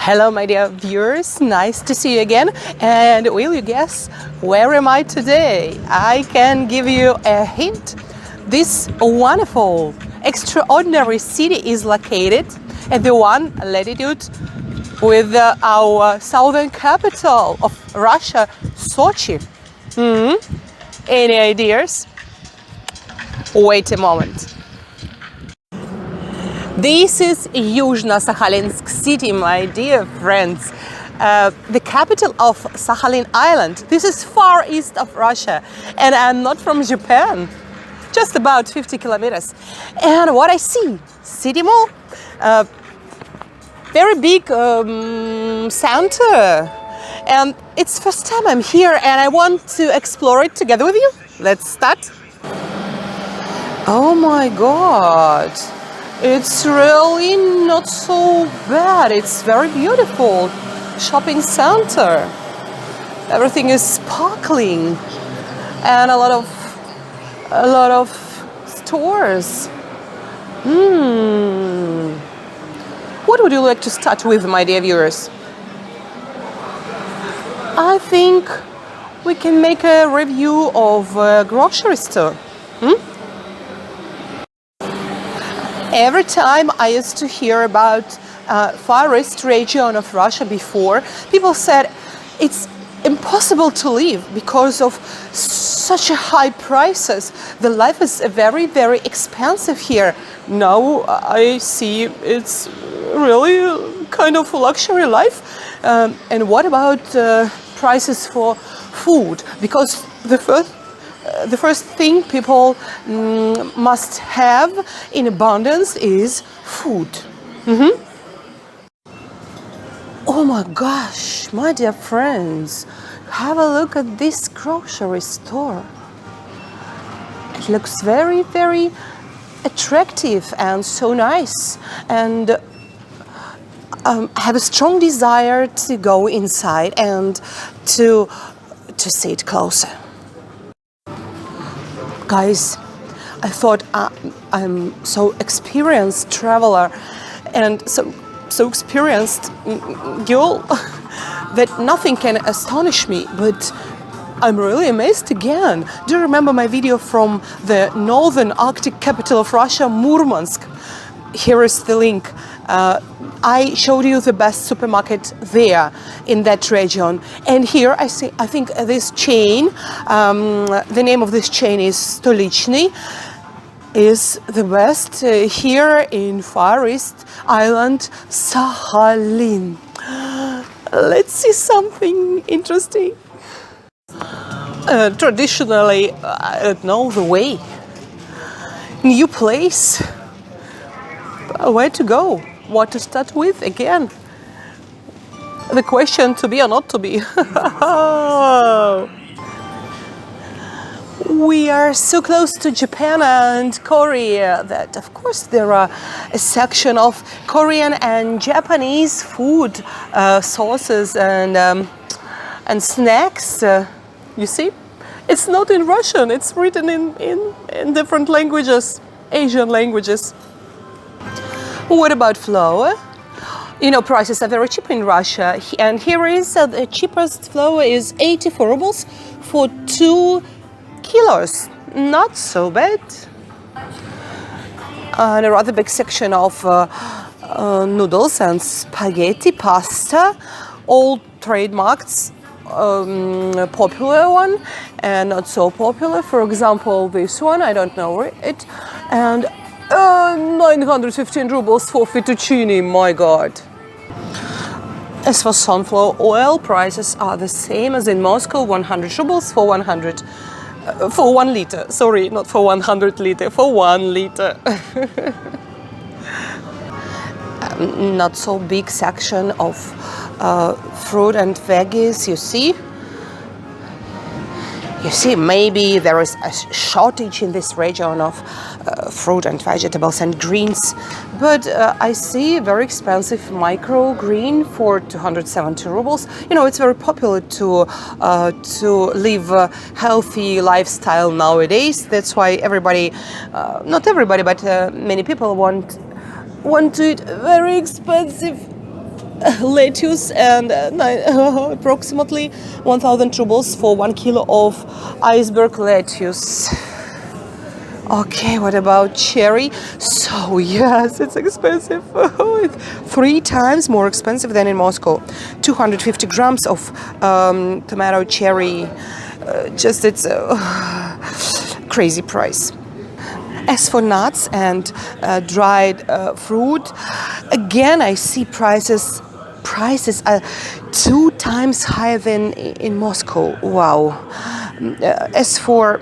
Hello my dear viewers, nice to see you again. And will you guess where am I today? I can give you a hint. This wonderful, extraordinary city is located at the one latitude with our southern capital of Russia, Sochi. Any ideas? Wait a moment. This is Yuzhno-Sakhalinsk city, my dear friends, the capital of Sahalin Island. This is far east of Russia, and I'm not from Japan, just about 50 kilometers. And what I see, city mall, very big center, and it's first time I'm here and I want to explore it together with you. Let's start. Oh my God. It's really not so bad. It's very beautiful shopping center. Everything is sparkling, and a lot of stores. What would you like to start with, my dear viewers? I think we can make a review of a grocery store. Every time I used to hear about Far East region of Russia before, people said it's impossible to live because of such high prices. The life is very, very expensive here. Now I see it's really kind of luxury life. And what about prices for food? Because the first thing people must have in abundance is food. Oh my gosh, my dear friends, have a look at this grocery store. It looks very, very attractive and so nice. And I have a strong desire to go inside and to see it closer. Guys, I thought I'm so experienced traveler and so experienced girl that nothing can astonish me, but I'm really amazed again. Do you remember my video from the northern Arctic capital of Russia, Murmansk? Here is the link. I showed you the best supermarket there in that region, and here I think this chain, the name of this chain is Stolichny, is the best here in Far East Island, Sahalin. Let's see something interesting. Traditionally, I don't know the way. New place. Where to go? What to start with again? The question, to be or not to be. We are so close to Japan and Korea that of course there are a section of Korean and Japanese food sources and snacks. You see, it's not in Russian, it's written in different languages, Asian languages. What about flour? You know, prices are very cheap in Russia, and here is the cheapest flour is 84 rubles for 2 kilos. Not so bad. And a rather big section of noodles and spaghetti, pasta, all trademarks, popular one and not so popular. For example, this one, I don't know it, and 915 rubles for fettuccine, my God. As for sunflower oil, prices are the same as in Moscow, 100 rubles for 1 liter. Sorry, not for 100 liter, for 1 liter. Not so big section of fruit and veggies, you see. You see, maybe there is a shortage in this region of fruit and vegetables and greens, but I see a very expensive microgreen for 270 rubles. You know, it's very popular to live a healthy lifestyle nowadays. That's why everybody, not everybody, but many people want to eat very expensive lettuce and approximately 1,000 rubles for 1 kilo of iceberg lettuce. Okay, what about cherry? So yes, it's expensive. It's 3 times more expensive than in Moscow. 250 grams of tomato cherry. Just it's a crazy price. As for nuts and dried fruit, again I see prices are 2 times higher than in Moscow. Wow. As for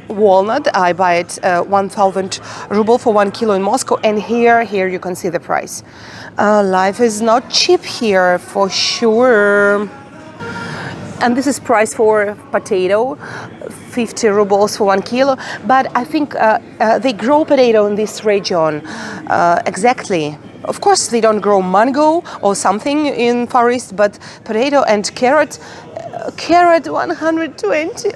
walnut, I buy it 1,000 ruble for 1 kilo in Moscow, and here you can see the price. Life is not cheap here for sure. And this is price for potato, 50 rubles for 1 kilo. But I think they grow potato in this region exactly. Of course, they don't grow mango or something in Far East, but potato and carrot 120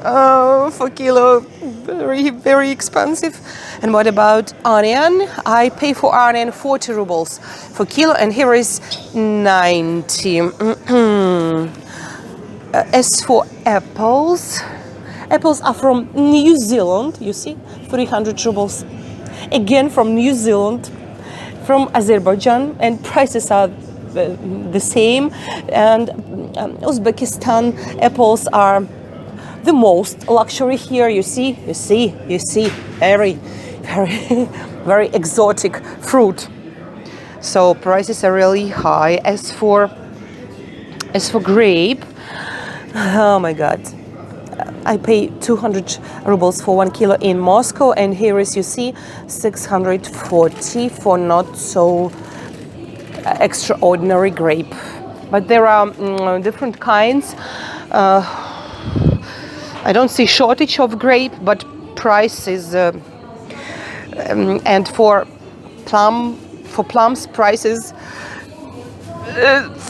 for kilo, very, very expensive. And what about onion? I pay for onion 40 rubles for kilo, and here is 90. As for apples are from New Zealand, you see, 300 rubles. Again from New Zealand, from Azerbaijan, and prices are the same. And Uzbekistan apples are the most luxury here. You see, very, very, very exotic fruit. So prices are really high. As for grape, oh my God, I pay 200 rubles for 1 kilo in Moscow, and here is, you see, 640 for not so extraordinary grape. But there are different kinds. I don't see shortage of grape, but price is and for plums prices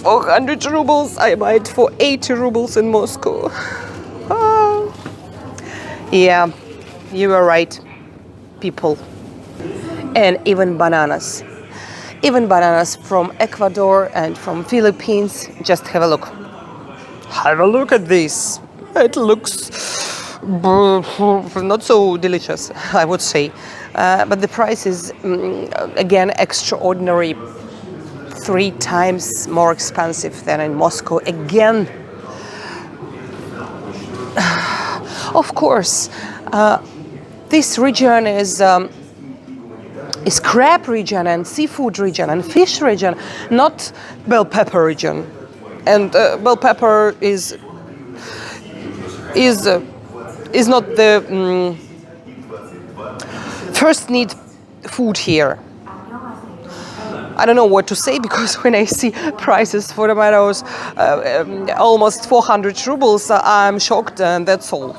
400 rubles. I buy it for 80 rubles in Moscow. Yeah, you were right, people. And even bananas from Ecuador and from Philippines. Just have a look. Have a look at this. It looks not so delicious, I would say. But the price is, again, extraordinary. 3 times more expensive than in Moscow. Again, of course, this region is crab region and seafood region and fish region, not bell pepper region. And bell pepper is not the first need food here. I don't know what to say, because when I see prices for tomatoes almost 400 rubles, I'm shocked, and that's all.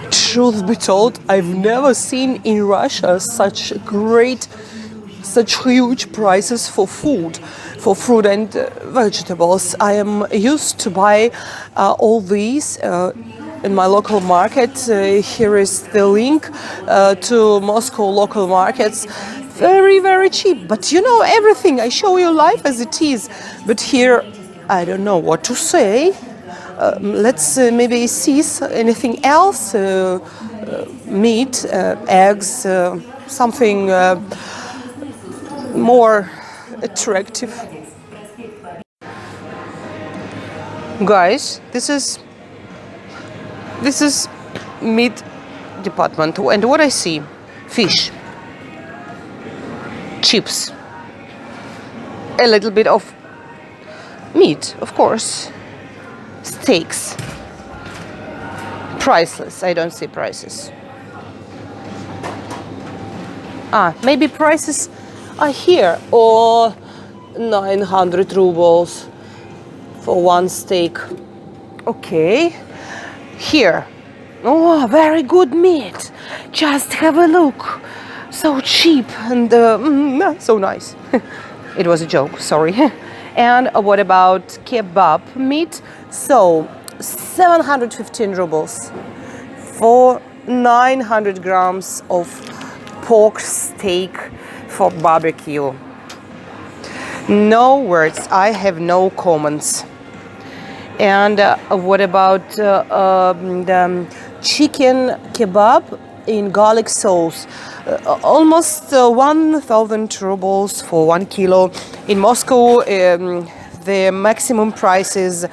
Truth be told, I've never seen in Russia such huge prices for food, for fruit and vegetables. I am used to buy all these in my local market. Here is the link to Moscow local markets. Very, very cheap. But you know everything. I show you life as it is. But here, I don't know what to say. Let's maybe see anything else. Meat, eggs, something more attractive. Guys, this is meat department, and what I see: fish, chips, a little bit of meat, of course, steaks. Priceless. I don't see prices. Maybe prices are here, or 900 rubles for one steak. Okay. Here. Oh, very good meat. Just have a look. So cheap and so nice. It was a joke, sorry. And what about kebab meat? So 715 rubles for 900 grams of pork steak for barbecue. No words. I have no comments. And what about the chicken kebab in garlic sauce? Almost 1,000 rubles for 1 kilo. In Moscow, the maximum price is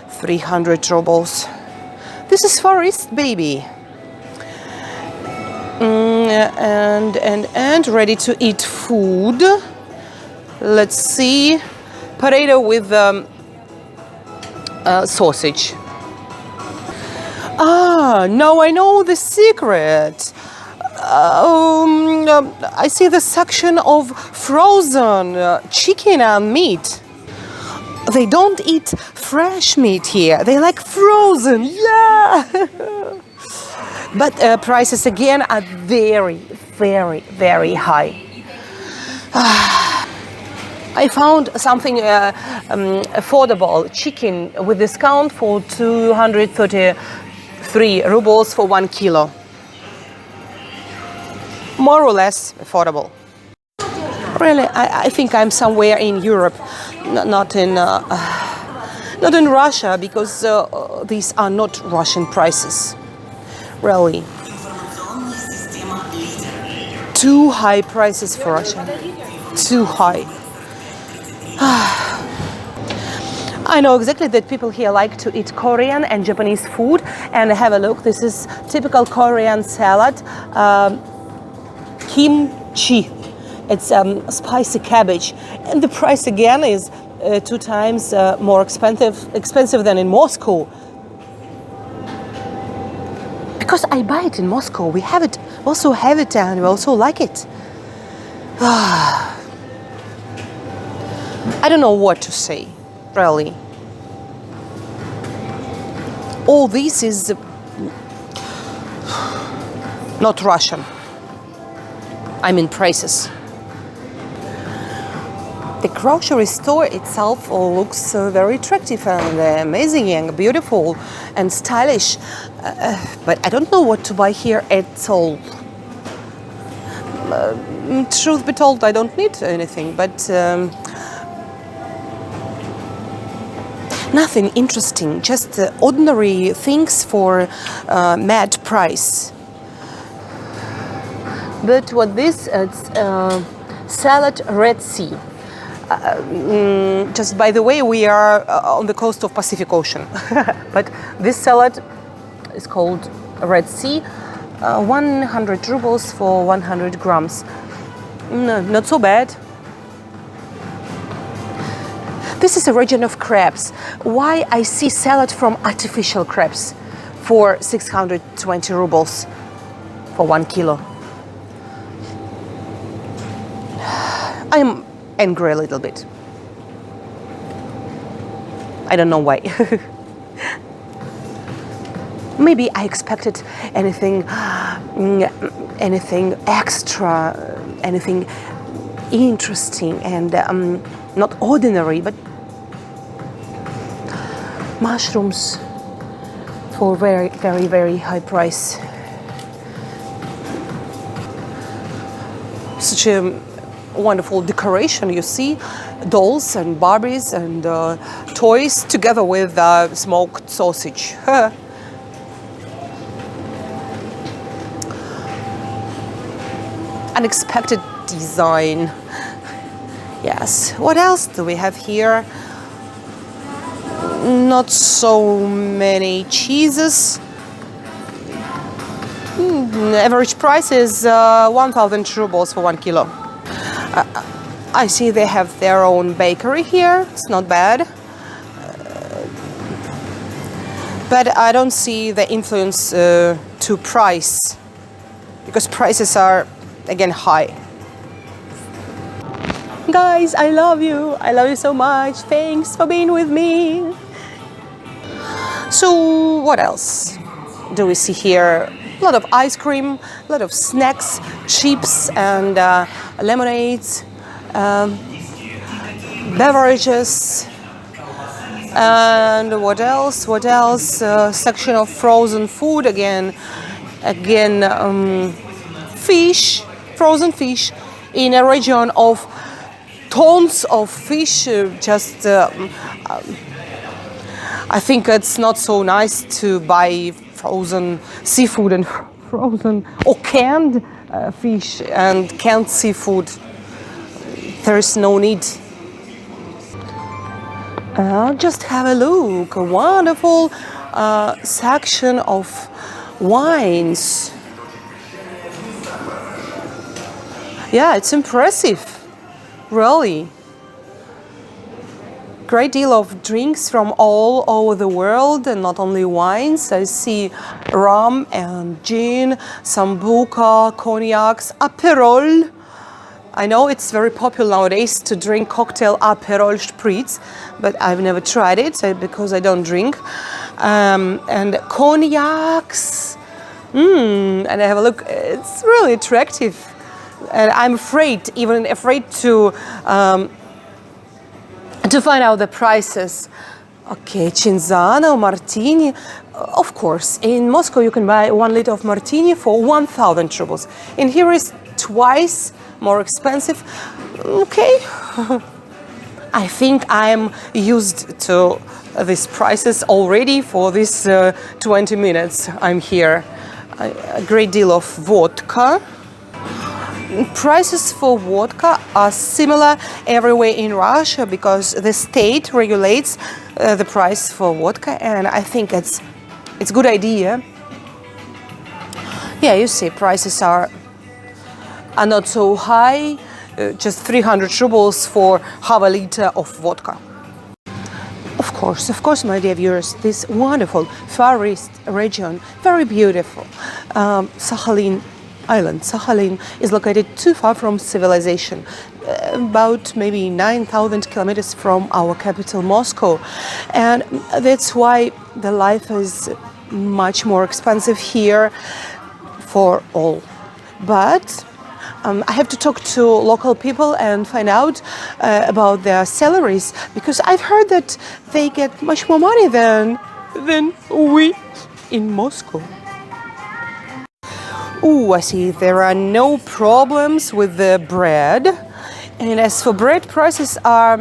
300 rubles. This is Far East, baby. And ready to eat food. Let's see. Potato with sausage. Now I know the secret. I see the section of frozen chicken and meat. They don't eat fresh meat here. They like frozen. Yeah. But prices again are very, very, very high. I found something affordable, chicken with discount for 233 rubles for 1 kilo. More or less affordable. Really, I think I'm somewhere in Europe, not in Russia, because these are not Russian prices. Really. Too high prices for Russia. Too high. I know exactly that people here like to eat Korean and Japanese food, and have a look. This is typical Korean salad, kimchi. It's spicy cabbage, and the price again is 2 times more expensive than in Moscow. Because I buy it in Moscow, we also have it, and we also like it. I don't know what to say, really. All this is not Russian. I mean prices. The grocery store itself looks very attractive and amazing and beautiful and stylish, but I don't know what to buy here at all. Truth be told, I don't need anything, but nothing interesting, just ordinary things for mad price. But what this, it's salad Red Sea. Just by the way, we are on the coast of Pacific Ocean. But this salad is called Red Sea, 100 rubles for 100 grams. No, not so bad. This is a region of crabs. Why I see salad from artificial crabs for 620 rubles for 1 kilo? I'm angry a little bit. I don't know why. Maybe I expected anything extra, anything interesting and not ordinary, but mushrooms for very, very, very high price. Such a wonderful decoration, you see, dolls and Barbies and toys together with smoked sausage. Unexpected design. Yes. What else do we have here? Not so many cheeses. Average price is 1,000 rubles for 1 kilo. I see they have their own bakery here. It's not bad. But I don't see the influence to price, because prices are, again, high. Guys, I love you. I love you so much. Thanks for being with me. So what else do we see here? A lot of ice cream, a lot of snacks, chips and lemonades, beverages, and what else? What else? Section of frozen food again, fish, frozen fish, in a region of tons of fish. I think it's not so nice to buy frozen seafood and frozen or canned fish and canned seafood. There is no need. Just have a look, a wonderful section of wines. Yeah, it's impressive, really. Great deal of drinks from all over the world, and not only wines. I see rum and gin, sambuca, cognacs, Aperol. I know it's very popular nowadays to drink cocktail Aperol Spritz, but I've never tried it because I don't drink. And cognacs. And I have a look. It's really attractive, and I'm even afraid to find out the prices. Okay, Cinzano, Martini. Of course, in Moscow you can buy 1 liter of Martini for 1,000 rubles. And here is twice more expensive. Okay. I think I'm used to these prices already for this 20 minutes I'm here. A great deal of vodka. Prices for vodka are similar everywhere in Russia because the state regulates the price for vodka, and I think it's a good idea. Yeah, you see, prices are not so high, just 300 rubles for half a liter of vodka. Of course, my dear viewers, this wonderful Far East region, very beautiful, Sahalin Island. Sahalin is located too far from civilization, about maybe 9,000 kilometers from our capital, Moscow. And that's why the life is much more expensive here for all. But I have to talk to local people and find out about their salaries, because I've heard that they get much more money than we in Moscow. I see there are no problems with the bread. And as for bread, prices are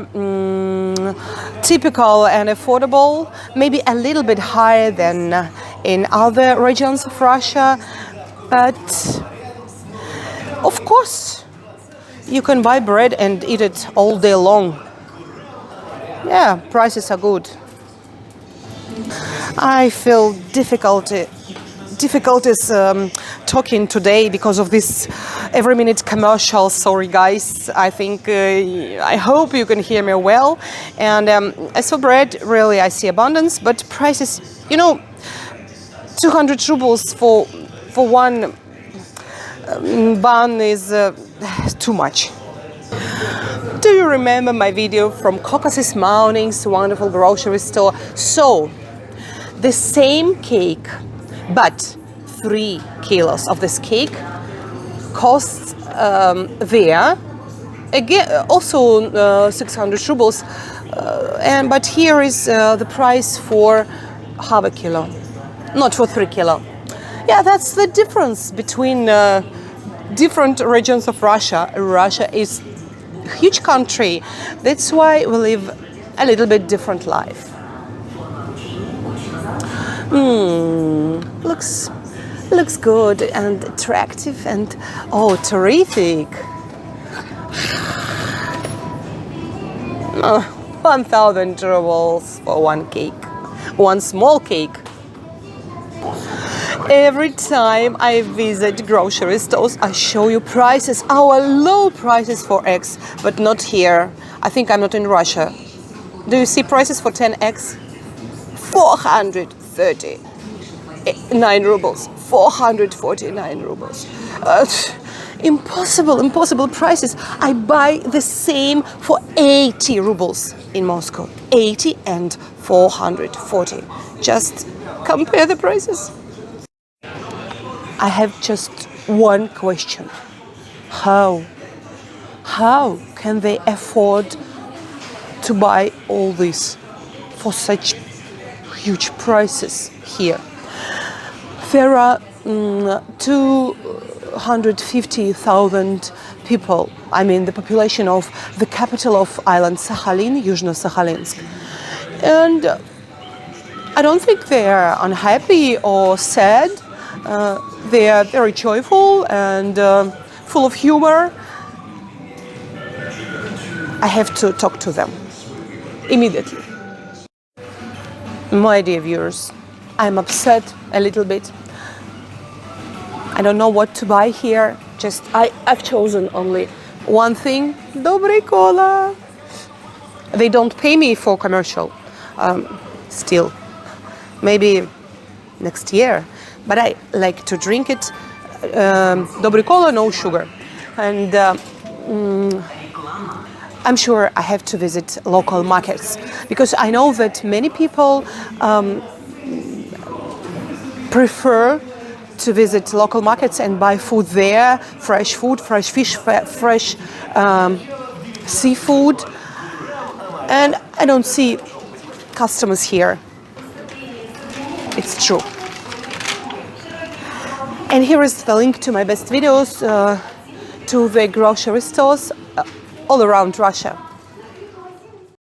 typical and affordable, maybe a little bit higher than in other regions of Russia. But of course, you can buy bread and eat it all day long. Yeah, prices are good. I feel difficulties talking today because of this every minute commercial. Sorry guys, I hope you can hear me well. And as for bread, really I see abundance, but prices, 200 rubles for one bun is too much. Do you remember my video from Caucasus Mountains, wonderful grocery store? So, the same cake, but 3 kilos of this cake costs there again also 600 rubles, but here is the price for half a kilo, not for 3 kilo. Yeah, that's the difference between different regions of Russia. Russia is a huge country. That's why we live a little bit different life. Looks good and attractive and terrific. 1,000 rubles for one cake, one small cake. Every time I visit grocery stores, I show you prices, our low prices for eggs, but not here. I think I'm not in Russia. Do you see prices for 10 eggs? 439 rubles, 449 rubles. Impossible prices. I buy the same for 80 rubles in Moscow. 80 and 440. Just compare the prices. I have just one question. How can they afford to buy all this for such huge prices here? There are 250,000 people, I mean the population of the capital of island Sahalin, Yuzhno-Sakhalinsk. And I don't think they are unhappy or sad. They are very joyful and full of humor. I have to talk to them immediately. My dear viewers, I'm upset a little bit. I don't know what to buy here. I've chosen only one thing, Dobry Cola. They don't pay me for commercial still. Maybe next year. But I like to drink it. Dobry Cola, no sugar. And I'm sure I have to visit local markets because I know that many people prefer to visit local markets and buy food there, fresh food, fresh fish, fresh seafood. And I don't see customers here. It's true. And here is the link to my best videos to the grocery stores all around Russia.